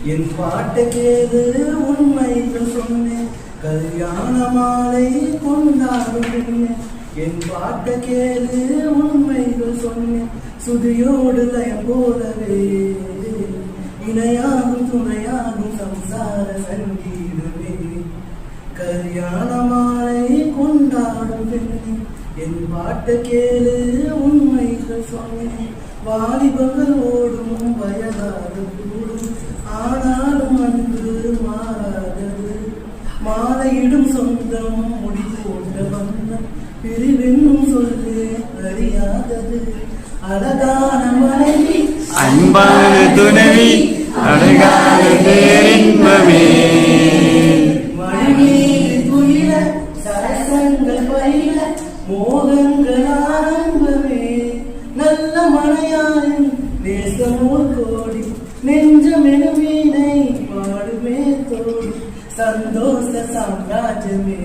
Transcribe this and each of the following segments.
என் பாட்டை கேது உண்மைகள் சொன்னேன் கல்யாண மாலை கொண்டாடும் என் பாட்டை கேது உண்மைகள் சொன்னேன் சுதியோடு லயம் போலவே இணையாகும் துணையாகும் சம்சார சங்கீதமே கல்யாண மாலை கொண்டாடும் என் பாட்டை கேளு உண்மைகள் சொன்னேன் வாலிபங்கள் ஓடும் வயதாக கூடும் ஆனாலும் அன்று மாறாதது மாலையிடும் சொந்தம் முடி போன்ற வந்தம் பிரிவென்னும் சொல்லு அறியாதது அழகான மனைவி அன்பான துணைவி அழகான பேரின்பமே மழைநீர் துயில சரசங்கள் பயில மோகங்கள் ஆரம்பமே நல்ல மழையாயின் தேசமோர் கோடி நெஞ்சமெனும் வீணை பாடுமே தோடி சந்தோஷ சாம்ராஜ்யமே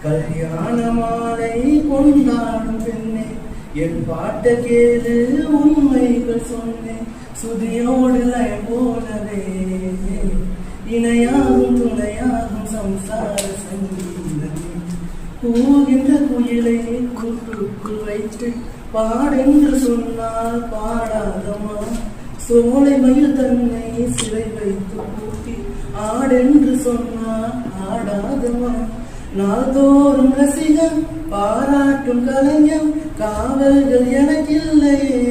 கல்யாண மாலை கொண்டாடும் பெண்ணே என் பாட்ட கேளு உண்மைகள் சொன்னேன் சுதியோடு லயம் போலவே இணையாகும் துணையாகும் சம்சார சங்கீதமே கூகின்ற குயிலை கூட்டுக்குள் வைத்து பாடென்று சொன்னால் பாடாதமா சோலை மயில் தன்னை சிறை வைத்து பூட்டி ஆடென்று சொன்னால் ஆடாதமா நாள்தோறும் ரசிகம் பாராட்டும் கலைஞம் காவல்கள் எனக்கில்லையே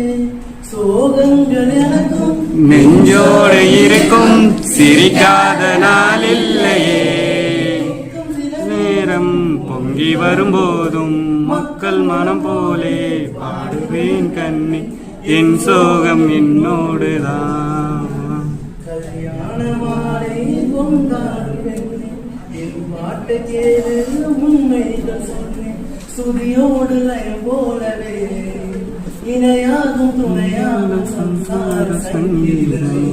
சோகங்கள் எனக்கும் நெஞ்சோடு இருக்கும் சிரிக்காத நாள் இல்லையே நேரம் பொங்கி வரும்போதும் மக்கள் மனம் போலே பாடுவேன் கண்ணி என் சோகம் என்னோடுதான் கல்யாண மாலை கொண்டாடும் என் பாட்டை கேளு உண்மைகள் சொன்னேன் சுதியோடு லயம் போலவே இணையாகும் துணையாகும் சம்சார சங்கீதமே